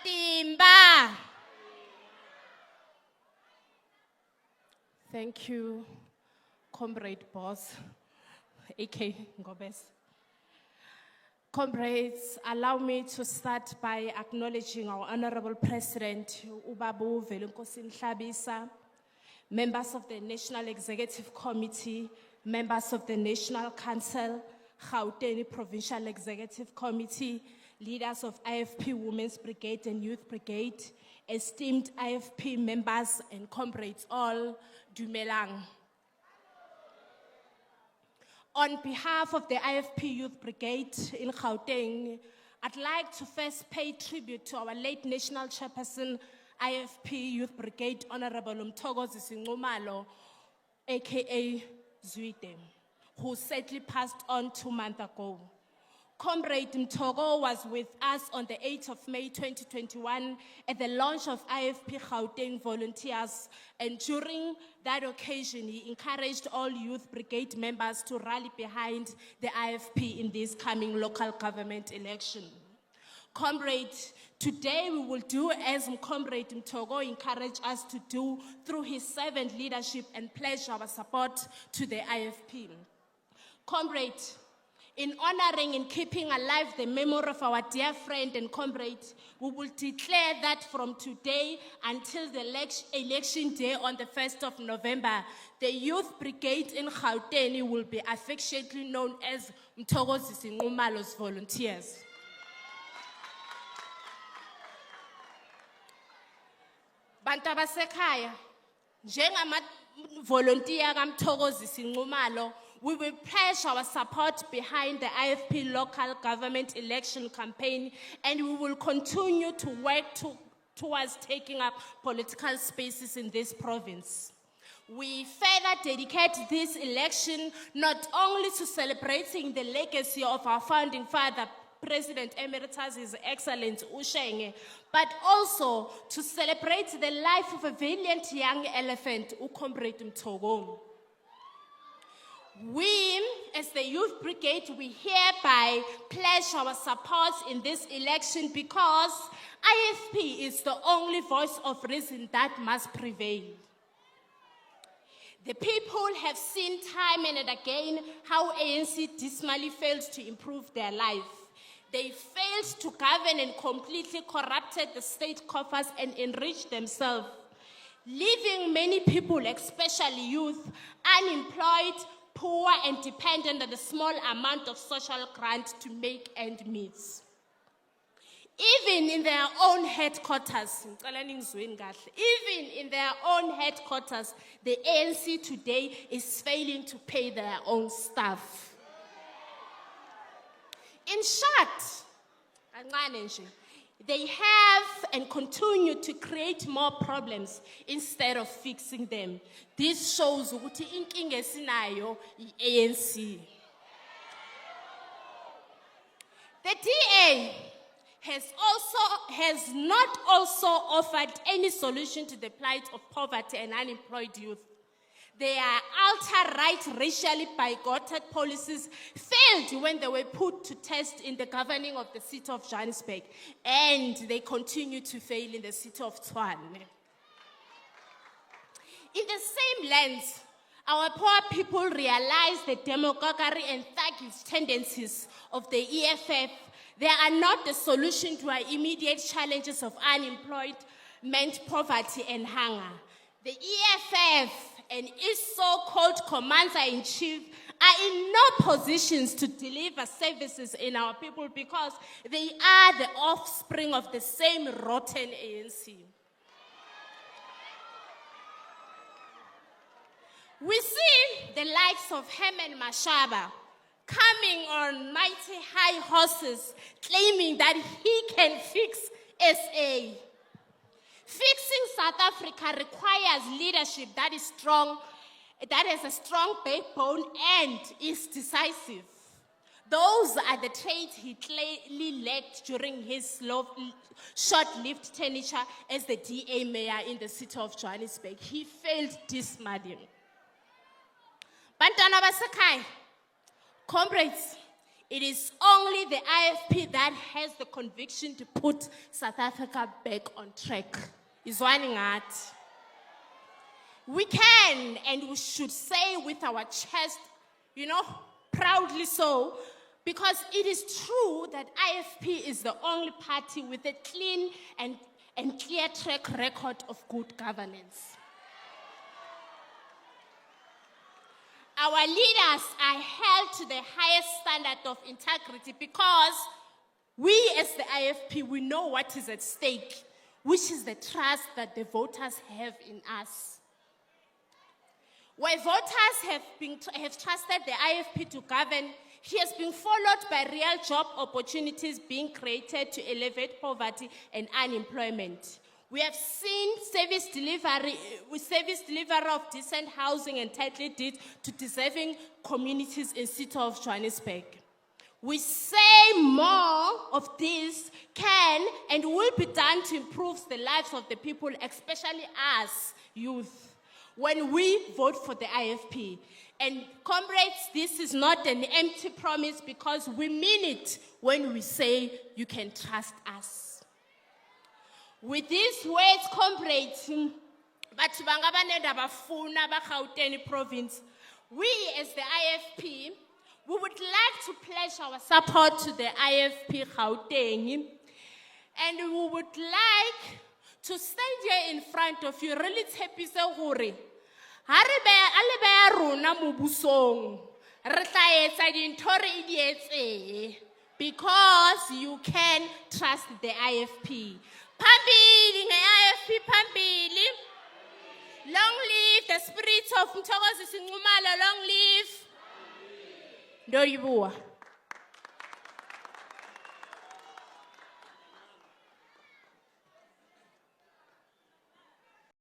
Matimba. Thank you, Comrade Boss, AK Ngobes. Comrades, allow me to start by acknowledging our Honorable President, Ubabu Velunkosi Nhlabisa, members of the National Executive Committee, members of the National Council, Gauteng Provincial Executive Committee, leaders of IFP Women's Brigade and Youth Brigade, esteemed IFP members and comrades all, Dumelang. On behalf of the IFP Youth Brigade in Gauteng, I'd like to first pay tribute to our late National Chairperson, IFP Youth Brigade, Honorable Mthokozi Sinqumalo, aka Zwide, who sadly passed on 2 months ago. Comrade Mthogo was with us on the 8th of May 2021 at the launch of IFP Gauteng Volunteers, and during that occasion, he encouraged all youth brigade members to rally behind the IFP in this coming local government election. Comrade, today we will do as Comrade Mthogo encouraged us to do through his servant leadership and pledge our support to the IFP. Comrade, in honoring and keeping alive the memory of our dear friend and comrade, we will declare that from today until the election day on the 1st of November, the Youth Brigade in Gauteng will be affectionately known as Mthokozi Sinqumalo's Volunteers. Bantu abasekhaya, njengama volunteer kaMthokozi Sinqumalo, we will pledge our support behind the IFP local government election campaign, and we will continue to work towards taking up political spaces in this province. We further dedicate this election not only to celebrating the legacy of our founding father, President Emeritus His Excellency Ushenge, but also to celebrate the life of a valiant young elephant, Comrade Mthogo. We, as the Youth Brigade, we hereby pledge our support in this election because IFP is the only voice of reason that must prevail. The people have seen time and again how ANC dismally failed to improve their life. They failed to govern and completely corrupted the state coffers and enriched themselves, leaving many people, especially youth, unemployed, poor and dependent on the small amount of social grant to make ends meet. Even in their own headquarters, the ANC today is failing to pay their own staff. In short, they have and continue to create more problems instead of fixing them. This shows ukuthi inkinga esinayo i-ANC. The DA has not also offered any solution to the plight of poverty and unemployed youth. Their ultra-right racially bigoted policies failed when they were put to test in the governing of the city of Johannesburg, and they continue to fail in the city of Tshwane. In the same lens, our poor people realize the demagoguery and thuggish tendencies of the EFF. They are not the solution to our immediate challenges of unemployment, poverty, and hunger. The EFF and its so-called commander-in-chief are in no positions to deliver services in our people because they are the offspring of the same rotten ANC. We see the likes of Herman Mashaba coming on mighty high horses, claiming that he can fix SA. Fixing South Africa requires leadership that is strong, that has a strong backbone and is decisive. Those are the traits he clearly lacked during his short-lived tenure as the DA mayor in the city of Johannesburg. He failed dismally. Bantwana basekhaya, comrades, It is only the IFP that has the conviction to put South Africa back on track. We can and we should say with our chest, proudly so, because it is true that IFP is the only party with a clean and clear track record of good governance. Our leaders are held to the highest standard of integrity because we as the IFP, we know what is at stake, which is the trust that the voters have in us. Where voters have trusted the IFP to govern, he has been followed by real job opportunities being created to elevate poverty and unemployment. We have seen service delivery of decent housing and title deeds to deserving communities in city of Johannesburg. We say more of this can and will be done to improve the lives of the people, especially us, youth, when we vote for the IFP. And comrades, this is not an empty promise because we mean it when we say you can trust us. With these words, comrades, Gauteng province, we as the IFP, we would like to pledge our support to the IFP Gauteng, and we would like to stand here in front of you, really happy gore. Because you can trust the IFP. Pambili, IFP Pambili. Long live the spirit of Mthokozi Sinxumalo, long live. Ndolibuwa.